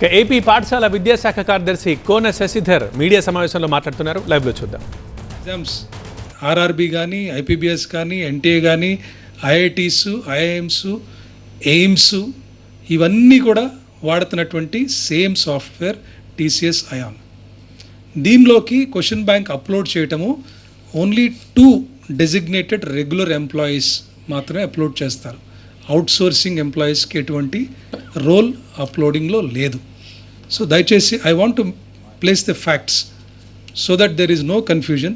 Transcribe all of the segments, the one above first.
AP పాఠశాల విద్యాశాఖ కార్యదర్శి కోన శశిధర్ మీడియా సమావేశంలో మాట్లాడుతున్నారు. లైవ్లో చూద్దాం. ఎగ్జామ్స్ ఆర్ఆర్బి కానీ, ఐపీబీఎస్ కానీ, ఎన్టీఏ కానీ, ఐఐటీస్, ఐఐఎమ్స్, ఎయిమ్స్ ఇవన్నీ కూడా వాడుతున్నటువంటి సేమ్ సాఫ్ట్వేర్ టీసీఎస్ అయాన్. దీనిలోకి క్వశ్చన్ బ్యాంక్ అప్లోడ్ చేయటము ఓన్లీ 2 డెసిగ్నేటెడ్ రెగ్యులర్ ఎంప్లాయీస్ మాత్రమే అప్లోడ్ చేస్తారు. అవుట్సోర్సింగ్ ఎంప్లాయీస్కి ఎటువంటి రోల్ అప్లోడింగ్లో లేదు. సో దయచేసి I want to place the facts so that there is no confusion.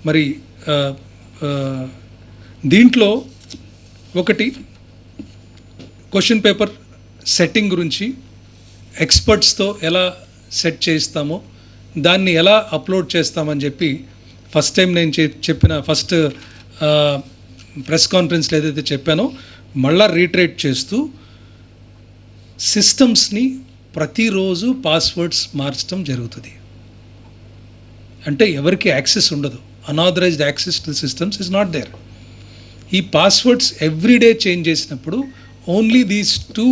మరి దీంట్లో ఒకటి క్వశ్చన్ పేపర్ సెట్టింగ్ గురించి ఎక్స్పర్ట్స్తో ఎలా సెట్ చేయిస్తామో దాన్ని ఎలా అప్లోడ్ చేస్తామని చెప్పి ఫస్ట్ టైం నేను చెప్పిన ఫస్ట్ ప్రెస్ కాన్ఫరెన్స్లో ఏదైతే చెప్పానో మళ్ళా రీట్రేట్ చేస్తూ సిస్టమ్స్ని ప్రతిరోజు పాస్వర్డ్స్ మార్చడం జరుగుతుంది. అంటే ఎవరికి యాక్సెస్ ఉండదు. Unauthorised access to systems is not there. ఈ పాస్వర్డ్స్ ఎవ్రీడే చేంజ్ చేసినప్పుడు only these 2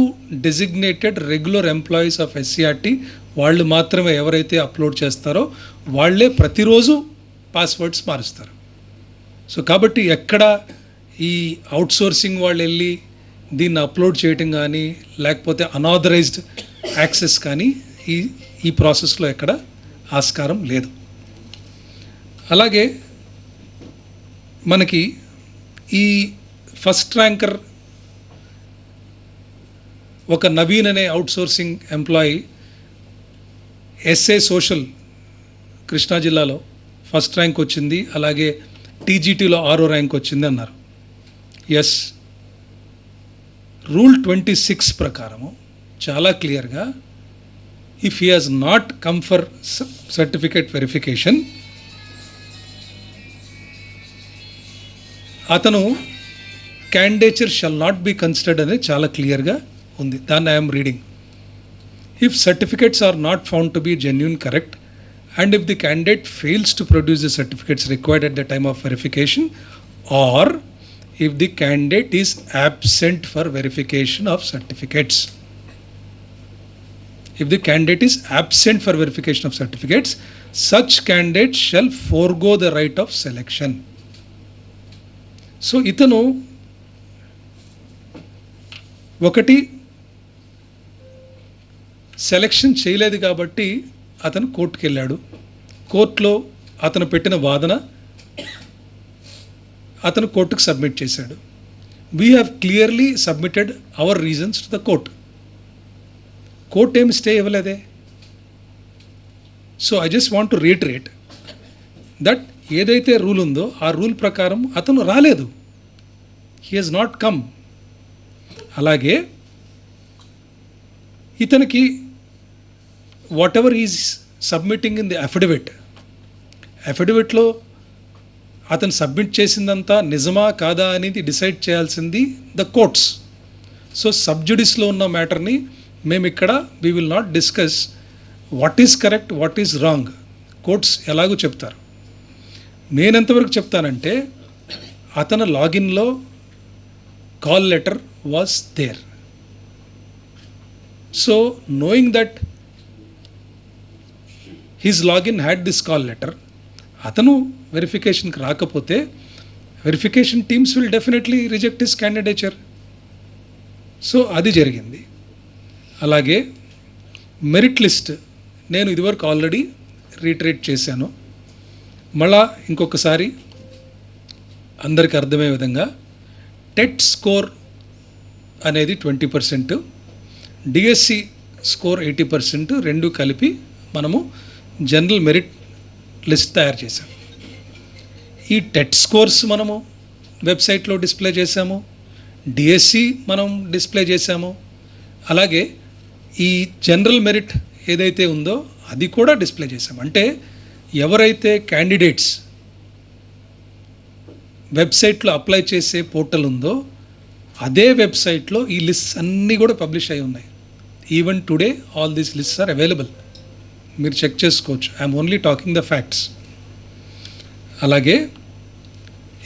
designated regular employees of SCERT వాళ్ళు మాత్రమే ఎవరైతే అప్లోడ్ చేస్తారో వాళ్ళే ప్రతిరోజు పాస్వర్డ్స్ మారుస్తారు. సో కాబట్టి ఎక్కడ ఈ అవుట్సోర్సింగ్ వాళ్ళు వెళ్ళి దీన్ని అప్లోడ్ చేయటం కానీ లేకపోతే అనాథరైజ్డ్ యాక్సెస్ కానీ ఈ ప్రాసెస్లో ఎక్కడ ఆస్కారం లేదు. అలాగే మనకి ఈ ఫస్ట్ ర్యాంకర్ ఒక నవీన్ అనే outsourcing employee SA social Krishna జిల్లాలో ఫస్ట్ ర్యాంక్ వచ్చింది, అలాగే టీజీటీలో 6వ ర్యాంక్ వచ్చింది అన్నారు. ఎస్, రూల్ 26 ప్రకారము చాలా క్లియర్గా if he has not come for certificate verification అతను candidature shall not be considered అనేది చాలా క్లియర్గా ఉంది. దాన్ని I'm reading. If certificates are not found to be genuine correct and if the candidate fails to produce the certificates required at the time of verification or if the candidate is absent for verification of certificates. If the candidate is absent for verification of certificates, such candidate shall forego the right of selection. So itanu ఒకటి selection చేయలేదు కాబట్టి అతను కోర్టుకు వెళ్ళాడు. కోర్టులో అతను పెట్టిన వాదన అతను కోర్టుకు సబ్మిట్ చేశాడు. We have clearly submitted our reasons to the court. Court ఏమి స్టే ఇవ్వలేదే. So I just want to reiterate that ఏదైతే రూల్ ఉందో ఆ రూల్ ప్రకారం అతను రాలేదు. He has not come. అలాగే ఇతనికి whatever is submitting in the అఫిడవిట్లో అతను సబ్మిట్ చేసిందంతా నిజమా కాదా అనేది డిసైడ్ చేయాల్సింది ద కోర్ట్స్. సో సబ్జుడిస్లో ఉన్న మ్యాటర్ని మేము ఇక్కడ we will not discuss what is correct, what is wrong. Courts ఎలాగో చెప్తారు. నేను ఎంతవరకు చెప్తానంటే అతను లాగిన్లో call letter was there. So knowing that his login had this call letter, అతను వెరిఫికేషన్కి రాకపోతే verification teams will definitely reject his candidature. So అది జరిగింది. అలాగే మెరిట్ లిస్ట్ నేను ఇదివరకు ఆల్రెడీ రీట్రేట్ చేశాను. మళ్ళా ఇంకొకసారి అందరికి అర్థమయ్యే విధంగా టెట్ స్కోర్ అనేది 20%, డిఎస్సి స్కోర్ 80%, రెండు కలిపి మనము జనరల్ మెరిట్ లిస్ట్ తయారు చేశాము. ఈ టెట్ స్కోర్స్ మనము వెబ్సైట్లో డిస్ప్లే చేశాము, డిఎస్సి మనం డిస్ప్లే చేశాము, అలాగే ఈ జనరల్ మెరిట్ ఏదైతే ఉందో అది కూడా డిస్ప్లే చేశాము. అంటే ఎవరైతే క్యాండిడేట్స్ వెబ్సైట్లో అప్లై చేసే పోర్టల్ ఉందో అదే వెబ్సైట్లో ఈ లిస్ట్స్ అన్నీ కూడా పబ్లిష్ అయి ఉన్నాయి. Even today all these lists are available. మీరు చెక్ చేసుకోవచ్చు. I'm only talking the facts. అలాగే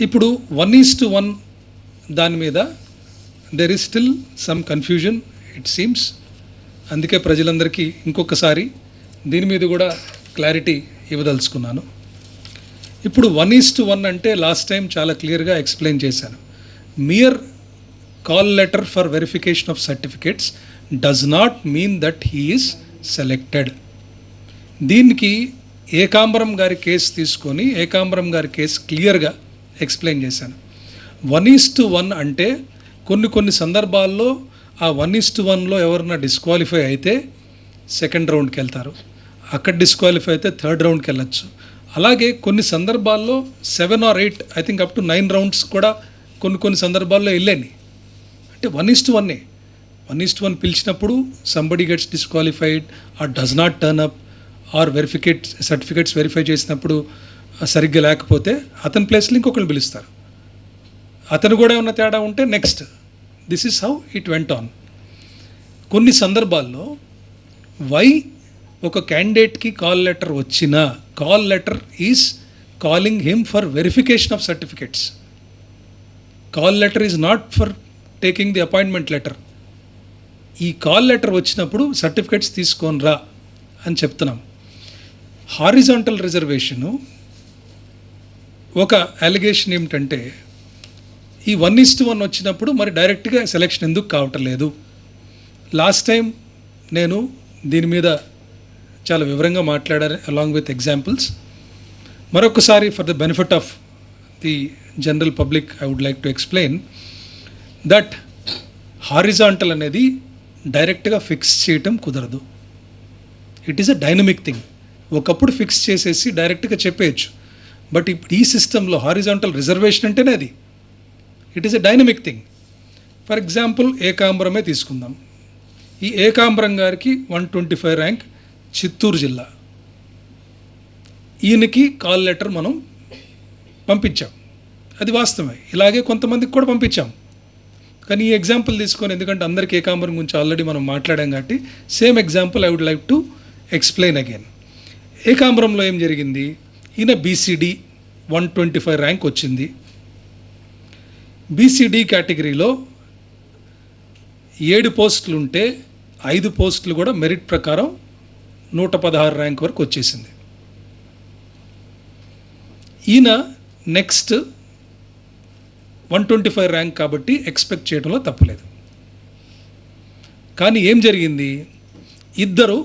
ఇప్పుడు 1:1 దాని మీద there is still some confusion it seems. అందుకే ప్రజలందరికీ ఇంకొకసారి దీని మీద కూడా క్లారిటీ ఇవ్వదలుచుకున్నాను. ఇప్పుడు 1:1 అంటే లాస్ట్ టైం చాలా క్లియర్గా ఎక్స్ప్లెయిన్ చేశాను. Mere call letter for verification of certificates does not mean that he is selected. దీనికి ఏకాంబరం గారి కేసు తీసుకొని ఏకాంబరం గారి కేసు క్లియర్గా ఎక్స్ప్లెయిన్ చేశాను. 1:1 అంటే కొన్ని సందర్భాల్లో ఆ 1:1లో ఎవరన్నా డిస్క్వాలిఫై అయితే సెకండ్ రౌండ్కి వెళ్తారు, అక్కడ డిస్క్వాలిఫై అయితే థర్డ్ రౌండ్కి వెళ్ళచ్చు. అలాగే కొన్ని సందర్భాల్లో 7 or 8 I think up to 9 rounds కూడా కొన్ని సందర్భాల్లో వెళ్ళండి. అంటే 1:1 1:1 పిలిచినప్పుడు somebody gets disqualified or does not turn up or certificates verify చేసినప్పుడు సరిగ్గా లేకపోతే అతని ప్లేస్లో ఇంకొకరిని పిలుస్తారు. అతను కూడా ఏమన్నా తేడా ఉంటే next. This is how it went on. కొన్ని సందర్భాల్లో ఒక క్యాండిడేట్కి కాల్ లెటర్ వచ్చినా call letter is calling him for verification of certificates. Call letter is not for taking the appointment letter. ఈ కాల్ లెటర్ వచ్చినప్పుడు సర్టిఫికేట్స్ తీసుకొని రా అని చెప్తున్నాం. హారిజాంటల్ రిజర్వేషను ఒక అలిగేషన్ ఏమిటంటే ఈ 1:1 వచ్చినప్పుడు మరి డైరెక్ట్గా సెలెక్షన్ ఎందుకు కావటం లేదు. లాస్ట్ టైం నేను దీని మీద చాలా వివరంగా మాట్లాడాను అలాంగ్ విత్ ఎగ్జాంపుల్స్. మరొకసారి for the benefit of the general public I would like to explain that horizontal అనేది డైరెక్ట్గా ఫిక్స్ చేయటం కుదరదు. It is a dynamic thing. ఒకప్పుడు ఫిక్స్ చేసేసి డైరెక్ట్గా చెప్పేయచ్చు. బట్ ఇప్పుడు ఈ సిస్టంలో హారిజాంటల్ రిజర్వేషన్ అంటేనే అది it is a dynamic thing. For example ఏకాంబరమే తీసుకుందాం. ఈ ఏకాంబరం గారికి 125 ర్యాంక్, చిత్తూరు జిల్లా. ఈయనకి కాల్ లెటర్ మనం పంపించాం, అది వాస్తవమే. ఇలాగే కొంతమందికి కూడా పంపించాం. కానీ ఈ ఎగ్జాంపుల్ తీసుకొని, ఎందుకంటే అందరికీ ఏకాంబరం గురించి ఆల్రెడీ మనం మాట్లాడాం కాబట్టి same example I would like to explain again. ఏకాంబరంలో ఏం జరిగింది, ఈయన బీసీడీ 125 ర్యాంక్ వచ్చింది. బీసీడీ కేటగిరీలో 7 పోస్టులు ఉంటే 5 పోస్టులు కూడా మెరిట్ ప్రకారం 116 ర్యాంక్ వరకు వచ్చేసింది. ఈయన నెక్స్ట్ 125 ర్యాంక్ కాబట్టి ఎక్స్పెక్ట్ చేయడంలో తప్పులేదు. కానీ ఏం జరిగింది, ఇద్దరు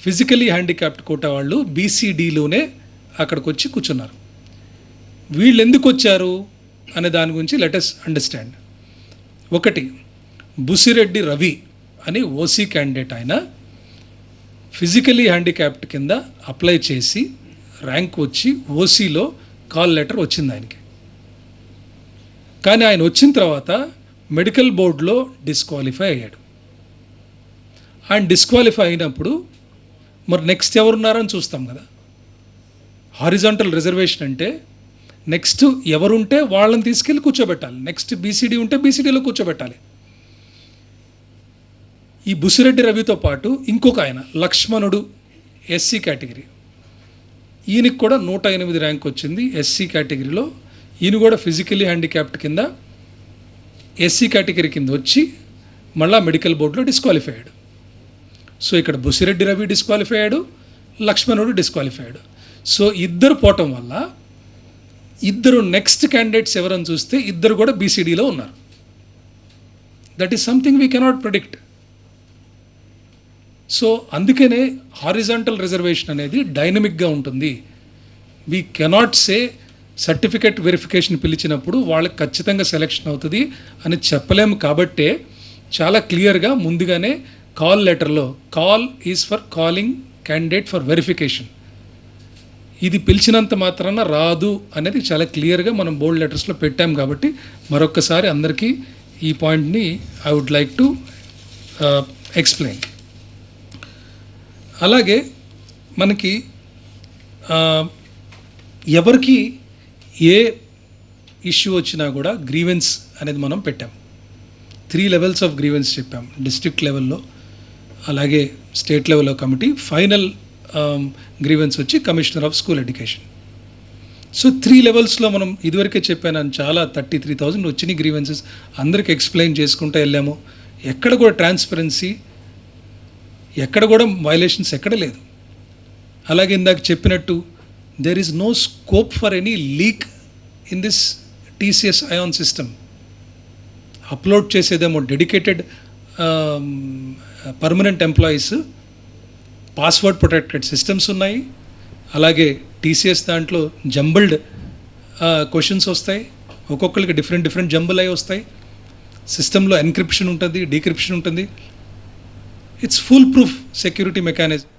ఫిజికలీ హ్యాండిక్యాప్డ్ కోటా వాళ్ళు బీసీడీలోనే అక్కడికి వచ్చి కూర్చున్నారు. వీళ్ళు ఎందుకు వచ్చారు అనే దాని గురించి లెట్ us అండర్స్టాండ్. ఒకటి, బుసిరెడ్డి రవి అని ఓసీ క్యాండిడేట్. ఆయన ఫిజికలీ హ్యాండిక్యాప్డ్ కింద అప్లై చేసి ర్యాంక్ వచ్చి ఓసీలో కాల్ లెటర్ వచ్చింది ఆయనకి. కానీ ఆయన వచ్చిన తర్వాత మెడికల్ బోర్డులో డిస్క్వాలిఫై అయ్యాడు. ఆయన డిస్క్వాలిఫై అయినప్పుడు మరి నెక్స్ట్ ఎవరున్నారని చూస్తాం కదా. హారిజాంటల్ రిజర్వేషన్ అంటే నెక్స్ట్ ఎవరుంటే వాళ్ళని తీసుకెళ్ళి కూర్చోబెట్టాలి. నెక్స్ట్ బీసీడీ ఉంటే బీసీడీలో కూర్చోబెట్టాలి. ఈ బుసిరెడ్డి రవితో పాటు ఇంకొక ఆయన లక్ష్మణుడు ఎస్సీ కేటగిరీ, ఈయనకి కూడా 108 ర్యాంక్ వచ్చింది ఎస్సీ కేటగిరీలో. ఈయన కూడా ఫిజికలీ హ్యాండిక్యాప్డ్ కింద ఎస్సీ కేటగిరీ కింద వచ్చి మళ్ళా మెడికల్ బోర్డులో డిస్క్వాలిఫై అయ్యాడు. సో ఇక్కడ బుసిరెడ్డి రవి డిస్క్వాలిఫై అయ్యాడు, లక్ష్మణుడు డిస్క్వాలిఫై అయ్యాడు. సో ఇద్దరు పోవటం వల్ల ఇద్దరు నెక్స్ట్ క్యాండిడేట్స్ ఎవరని చూస్తే ఇద్దరు కూడా బీసీడీలో ఉన్నారు. That is something we cannot predict. So అందుకనే హారిజాంటల్ రిజర్వేషన్ అనేది డైనమిక్గా ఉంటుంది. We cannot say certificate verification పిలిచినప్పుడు వాళ్ళకి ఖచ్చితంగా సెలెక్షన్ అవుతుంది అని చెప్పలేము. కాబట్టే చాలా క్లియర్గా ముందుగానే కాల్ లెటర్లో call is for calling candidate for verification, ఇది పిలిచినంత మాత్రాన రాదు అనేది చాలా క్లియర్గా మనం బోల్డ్ లెటర్స్లో పెట్టాం. కాబట్టి మరొక్కసారి అందరికీ ఈ పాయింట్ని I would like to explain. అలాగే మనకి ఎవరికి ఏ ఇష్యూ వచ్చినా కూడా గ్రీవెన్స్ అనేది మనం పెట్టాం. 3 లెవెల్స్ ఆఫ్ గ్రీవెన్స్ చెప్పాం. డిస్ట్రిక్ట్ లెవెల్లో, అలాగే స్టేట్ లెవెల్లో కమిటీ, ఫైనల్ గ్రీవెన్స్ వచ్చి commissioner of school education. So 3 లెవెల్స్లో మనం ఇదివరకే చెప్పాను, చాలా 33,000 వచ్చినాయి గ్రీవెన్సెస్. అందరికీ ఎక్స్ప్లెయిన్ చేసుకుంటూ వెళ్ళాము. ఎక్కడ కూడా ట్రాన్స్పరెన్సీ ఎక్కడ కూడా వైలేషన్స్ ఎక్కడ లేదు. అలాగే ఇందాక చెప్పినట్టు there is no scope for any leak in this TCS iON system. Upload చేసేదేమో dedicated permanent employees, password protected systems ఉన్నాయి. అలాగే టీసీఎస్ దాంట్లో జంబుల్డ్ క్వశ్చన్స్ వస్తాయి, ఒక్కొక్కరికి డిఫరెంట్ జంబుల్ అయి వస్తాయి. సిస్టంలో ఎన్క్రిప్షన్ ఉంటుంది, డీక్రిప్షన్ ఉంటుంది. It's full proof security mechanism.